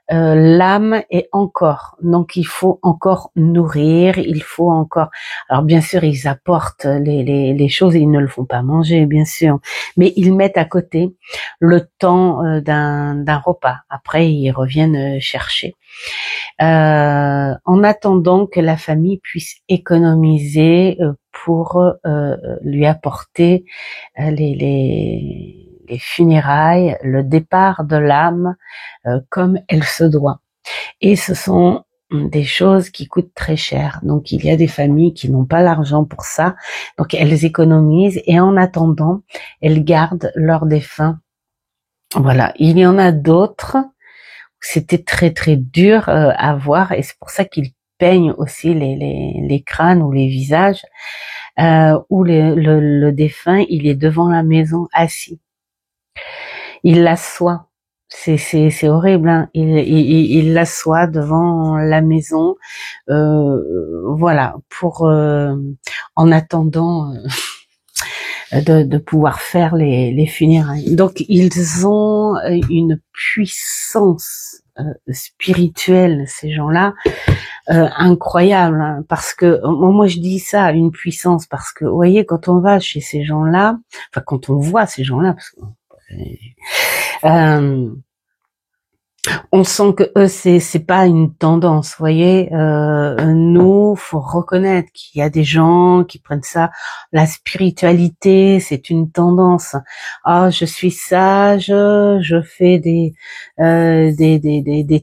B: l'âme est encore. Donc il faut encore nourrir, il faut encore. Alors bien sûr, ils apportent les choses, ils ne le font pas manger, bien sûr, mais ils mettent à côté le temps d'un repas. Après, ils reviennent chercher. En attendant que la famille puisse économiser pour lui apporter les funérailles, le départ de l'âme comme elle se doit. Et ce sont des choses qui coûtent très cher. Donc il y a des familles qui n'ont pas l'argent pour ça, donc elles économisent et en attendant, elles gardent leurs défunts. Voilà, il y en a d'autres, c'était très très dur à voir et c'est pour ça qu'ils peignent aussi les crânes ou les visages où le défunt il est devant la maison assis. Il l'assoit. C'est horrible, hein. Il l'assoit devant la maison, voilà, pour en attendant de pouvoir faire les funérailles. Donc ils ont une puissance spirituelle, ces gens-là, incroyable, hein, parce que moi je dis ça, une puissance, parce que vous voyez, quand on va chez ces gens-là, enfin quand on voit ces gens-là, parce que on sent que eux c'est pas une tendance, vous voyez. Nous, faut reconnaître qu'il y a des gens qui prennent ça, la spiritualité, c'est une tendance. Ah, je suis sage, je fais des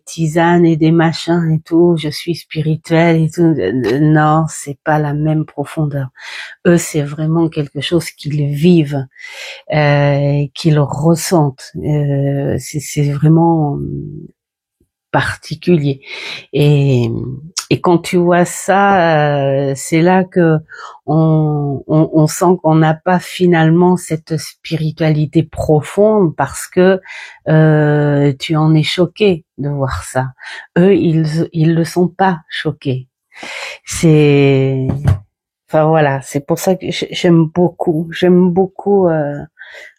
B: tisanes et des machins et tout, je suis spirituel et tout. Non, c'est pas la même profondeur. Eux, c'est vraiment quelque chose qu'ils vivent, qu'ils ressentent. C'est vraiment particulier. Et quand tu vois ça, c'est là que on sent qu'on n'a pas finalement cette spiritualité profonde parce que tu en es choqué de voir ça. Eux, ils le sont pas choqués. Enfin voilà, c'est pour ça que j'aime beaucoup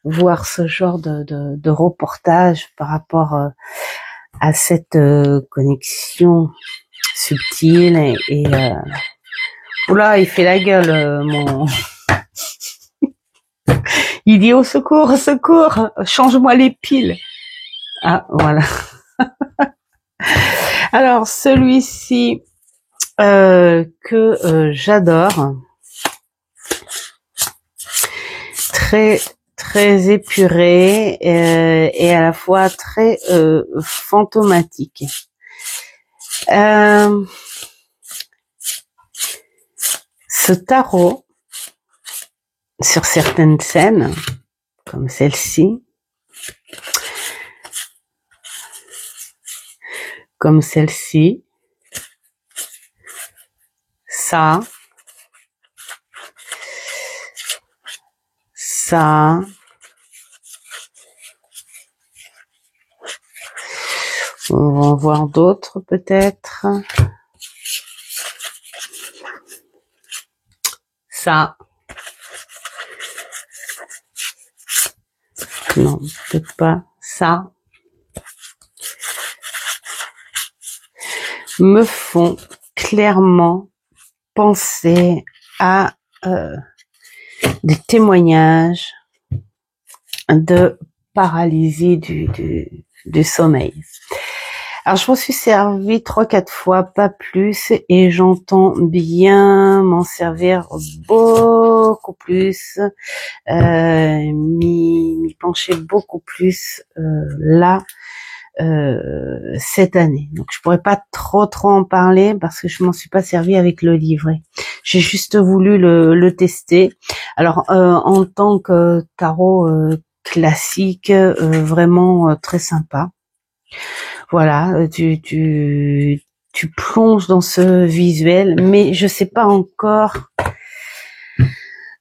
B: voir ce genre de reportage par rapport à cette connexion subtile et oula, il fait la gueule mon il dit au secours, change-moi les piles. Ah voilà. Alors celui-ci que j'adore, très très épuré et à la fois très fantomatique. Ce tarot, sur certaines scènes, comme celle-ci, ça, on va en voir d'autres peut-être. Ça. Non, peut-être pas. Ça. Me font clairement penser à des témoignages de paralysie du sommeil. Alors je m'en suis servi 3-4 fois, pas plus, et j'entends bien m'en servir beaucoup plus, m'y pencher beaucoup plus là cette année. Donc je pourrais pas trop en parler parce que je m'en suis pas servi avec le livret. J'ai juste voulu le tester. Alors en tant que tarot classique, vraiment très sympa. Voilà, tu plonges dans ce visuel, mais je sais pas encore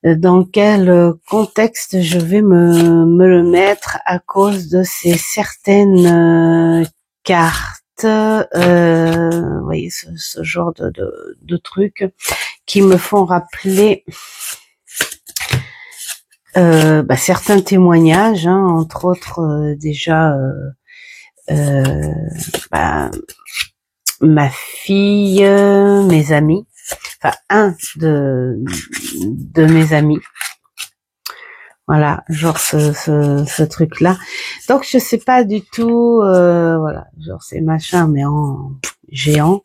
B: dans quel contexte je vais me le mettre à cause de ces certaines cartes, vous voyez, ce genre de trucs qui me font rappeler certains témoignages, hein, entre autres déjà bah, ma fille, mes amis, enfin un de mes amis. Voilà, genre ce truc-là. Donc je sais pas du tout, voilà, genre c'est machin mais en géant.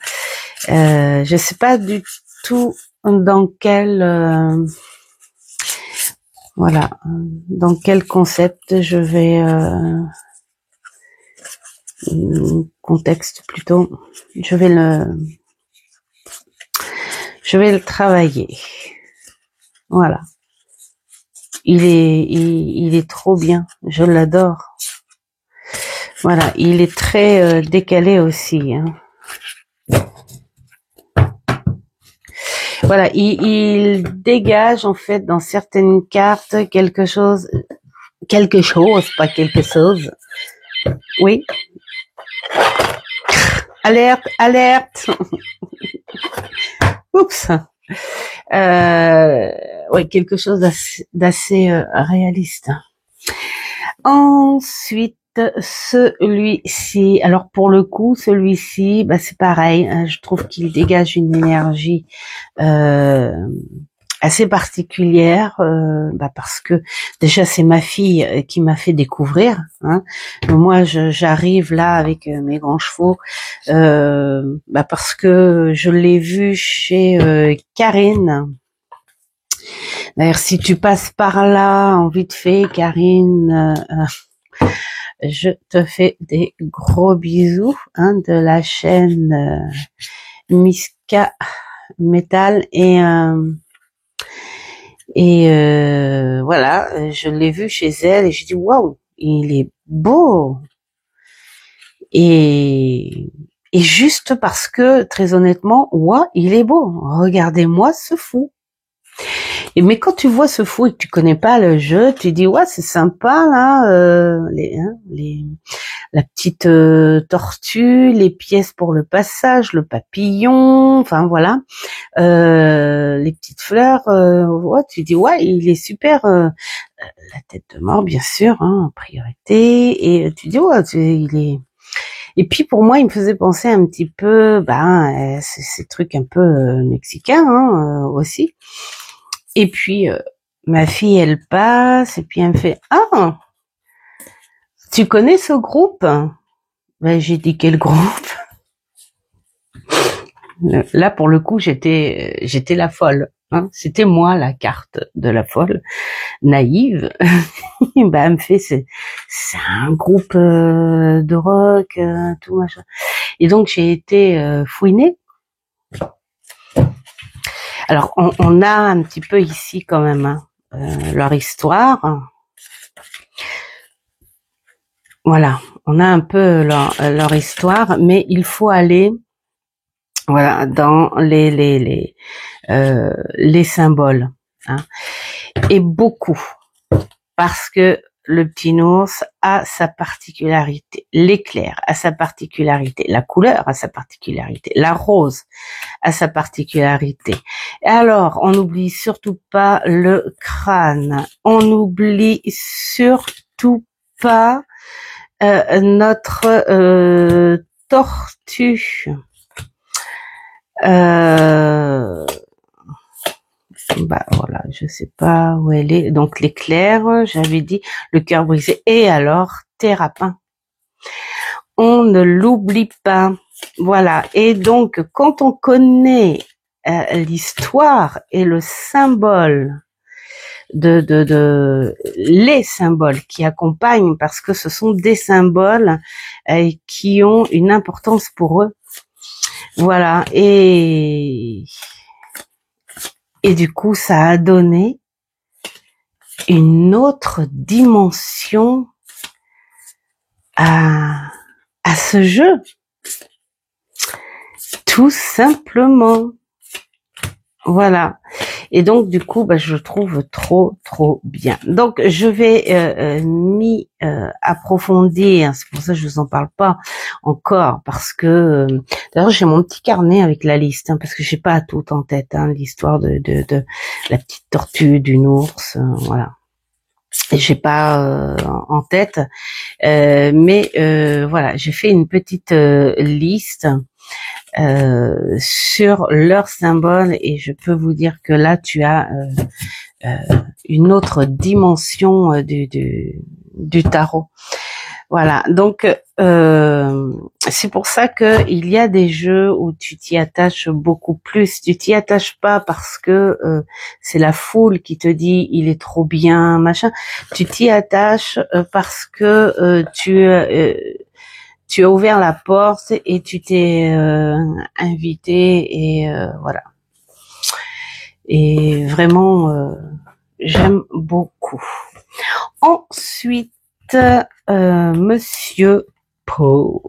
B: Je sais pas du tout dans quel voilà, dans quel concept je vais contexte plutôt. Je vais le travailler. Voilà. Il est trop bien. Je l'adore. Voilà. Il est très décalé aussi. Hein. Voilà. Il dégage en fait dans certaines cartes quelque chose, pas quelque chose. Oui. Alerte, alerte. Oups. Ouais, quelque chose d'assez réaliste. Ensuite, celui-ci. Alors pour le coup, celui-ci, bah c'est pareil. Hein, je trouve qu'il dégage une énergie assez particulière, parce que déjà c'est ma fille qui m'a fait découvrir. Hein. Moi, j'arrive là avec mes grands chevaux, parce que je l'ai vu chez Karine. D'ailleurs, si tu passes par là en vite fait, Karine, je te fais des gros bisous de la chaîne Miska Metal et voilà, je l'ai vu chez elle et j'ai dit waouh, il est beau. Et juste parce que très honnêtement, ouais, il est beau. Regardez-moi ce fou. Et mais quand tu vois ce fou et que tu connais pas le jeu, tu dis ouais c'est sympa là, la petite tortue, les pièces pour le passage, le papillon, enfin voilà, les petites fleurs, ouais tu dis ouais il est super, la tête de mort bien sûr en priorité et tu dis ouais il est. Et puis pour moi il me faisait penser un petit peu ces trucs un peu mexicains aussi. Et puis, ma fille, elle passe, et puis elle me fait « Ah, tu connais ce groupe ?» Ben, j'ai dit « Quel groupe ?» Là, pour le coup, j'étais la folle. Hein. C'était moi, la carte de la folle, naïve. Elle me fait « C'est un groupe de rock, tout machin. » Et donc, j'ai été fouinée. Alors, on a un petit peu ici quand même leur histoire. Voilà, on a un peu leur histoire, mais il faut aller voilà dans les symboles hein. Et beaucoup parce que le petit ours a sa particularité, l'éclair a sa particularité, la couleur a sa particularité, la rose a sa particularité. Et alors, on n'oublie surtout pas le crâne, on n'oublie surtout pas notre tortue. Voilà, je sais pas où elle est. Donc l'éclair, j'avais dit le cœur brisé. Et alors Thérapin. On ne l'oublie pas. Voilà. Et donc quand on connaît l'histoire et le symbole de les symboles qui accompagnent, parce que ce sont des symboles qui ont une importance pour eux. Voilà. Et du coup, ça a donné une autre dimension à ce jeu. Tout simplement. Voilà. Et donc, du coup, je trouve trop bien. Donc, je vais m'y approfondir. C'est pour ça que je vous en parle pas encore, parce que d'ailleurs, j'ai mon petit carnet avec la liste, parce que j'ai pas tout en tête, l'histoire de la petite tortue, d'une ours, voilà. j'ai pas en tête, mais voilà, j'ai fait une petite liste sur leurs symboles et je peux vous dire que là tu as une autre dimension du tarot. Voilà, donc c'est pour ça que il y a des jeux où tu t'y attaches beaucoup plus. Tu t'y attaches pas parce que c'est la foule qui te dit il est trop bien, machin. Tu t'y attaches parce que tu as ouvert la porte et tu t'es invité et voilà. Et vraiment, j'aime beaucoup. Ensuite, Monsieur Poe.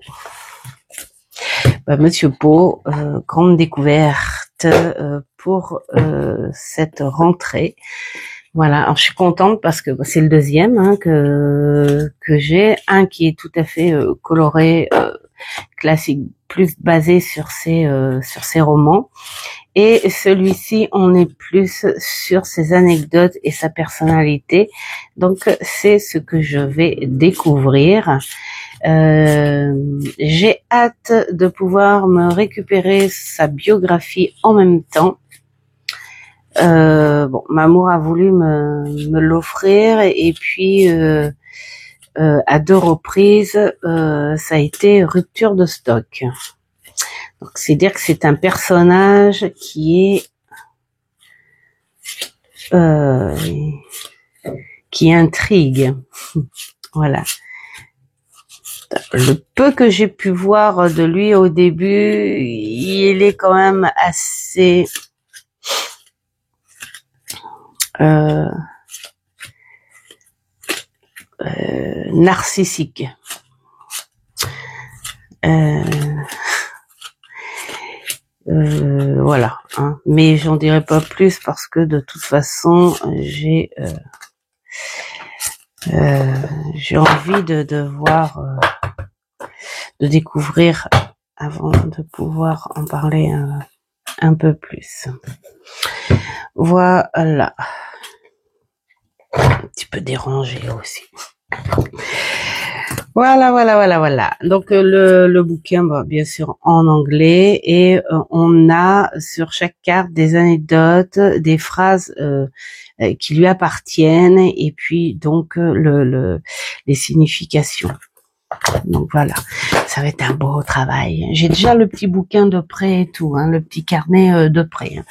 B: Monsieur Poe, grande découverte pour cette rentrée. Voilà, alors je suis contente parce que c'est le deuxième que j'ai, un qui est tout à fait coloré, classique, plus basé sur ses romans. Et celui-ci, on est plus sur ses anecdotes et sa personnalité. Donc, c'est ce que je vais découvrir. J'ai hâte de pouvoir me récupérer sa biographie en même temps. Bon, Mamour a voulu me l'offrir et puis à 2 reprises, ça a été rupture de stock. Donc, c'est dire que c'est un personnage qui intrigue. Voilà. Le peu que j'ai pu voir de lui au début, il est quand même assez narcissique. Voilà, hein. Mais j'en dirai pas plus parce que de toute façon j'ai envie de voir, de découvrir avant de pouvoir en parler un peu plus. Voilà, un petit peu dérangé aussi. Voilà. Donc le bouquin, bien sûr en anglais, et on a sur chaque carte des anecdotes, des phrases qui lui appartiennent, et puis donc les significations. Donc voilà, ça va être un beau travail. J'ai déjà le petit bouquin de près et tout, hein, le petit carnet de près.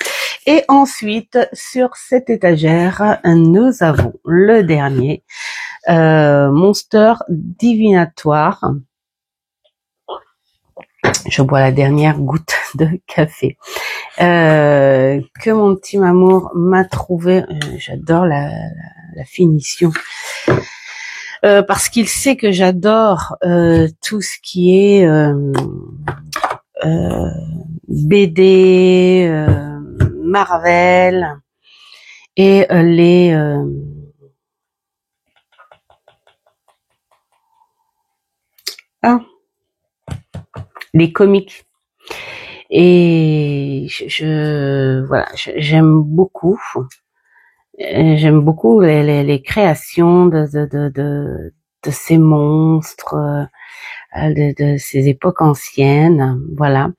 B: Et ensuite, sur cette étagère, nous avons le dernier, Monster divinatoire. Je bois la dernière goutte de café que mon petit Mamour m'a trouvé. J'adore la finition parce qu'il sait que j'adore tout ce qui est BD, Marvel et les comics. Et voilà, j'aime beaucoup. J'aime beaucoup les créations de ces monstres, de ces époques anciennes. Voilà.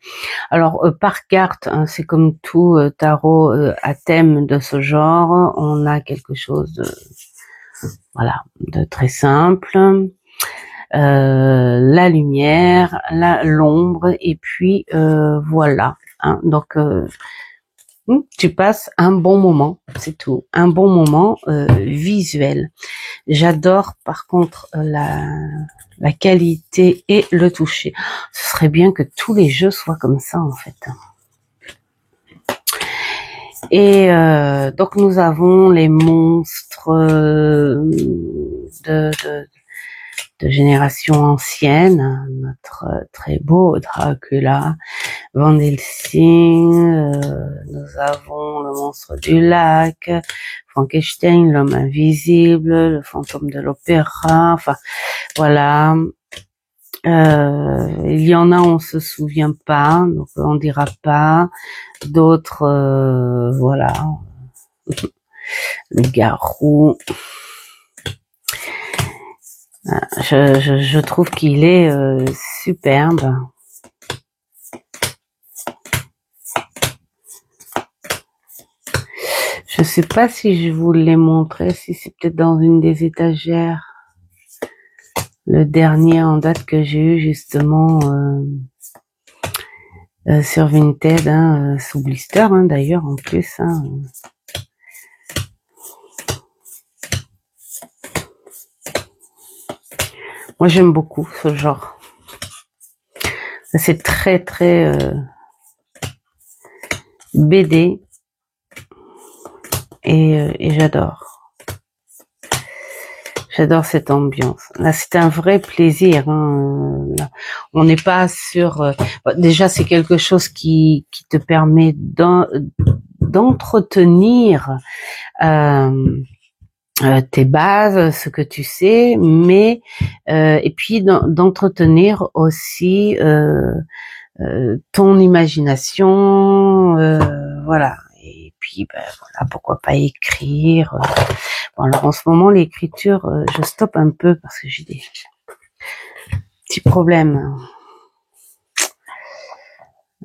B: Alors par carte, hein, c'est comme tout tarot à thème de ce genre, on a quelque chose de de très simple. La lumière, l'ombre, et puis voilà. Hein, donc tu passes un bon moment, c'est tout, un bon moment visuel. J'adore par contre la qualité et le toucher. Ce serait bien que tous les jeux soient comme ça en fait. Et donc nous avons les monstres de génération ancienne, notre très beau Dracula, Van Helsing, nous avons le monstre du lac, Frankenstein, l'homme invisible, le fantôme de l'opéra, enfin voilà. Il y en a on se souvient pas, donc on dira pas. D'autres, voilà, le garou. Je trouve qu'il est superbe. Je sais pas si je vous l'ai montré, si c'est peut-être dans une des étagères. Le dernier en date que j'ai eu justement sur Vinted, hein, sous blister hein, d'ailleurs en plus. Hein. Moi j'aime beaucoup ce genre. C'est très BD et j'adore. J'adore cette ambiance. Là, c'est un vrai plaisir. Hein. Là, on n'est pas sur. Déjà, c'est quelque chose qui te permet d'entretenir tes bases, ce que tu sais, mais et puis d'entretenir aussi ton imagination, voilà. Et puis, voilà, pourquoi pas écrire. Bon, alors en ce moment, l'écriture, je stoppe un peu parce que j'ai des petits problèmes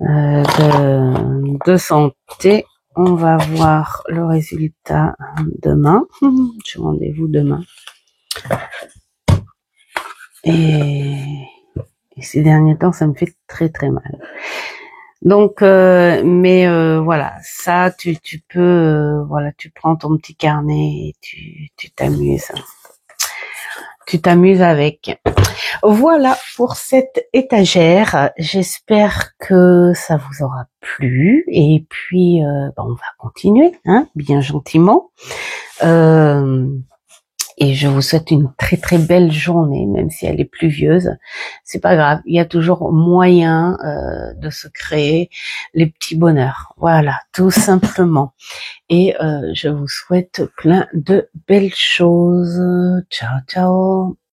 B: de santé. On va voir le résultat demain. J'ai rendez-vous demain. Et ces derniers temps, ça me fait très mal. Donc, voilà, ça, tu peux, voilà, tu prends ton petit carnet et tu t'amuses. Tu t'amuses avec. Voilà pour cette étagère. J'espère que ça vous aura plu. Et puis, on va continuer, hein, bien gentiment. Et je vous souhaite une très belle journée, même si elle est pluvieuse. C'est pas grave, il y a toujours moyen de se créer les petits bonheurs. Voilà, tout simplement. Et je vous souhaite plein de belles choses. Ciao, ciao.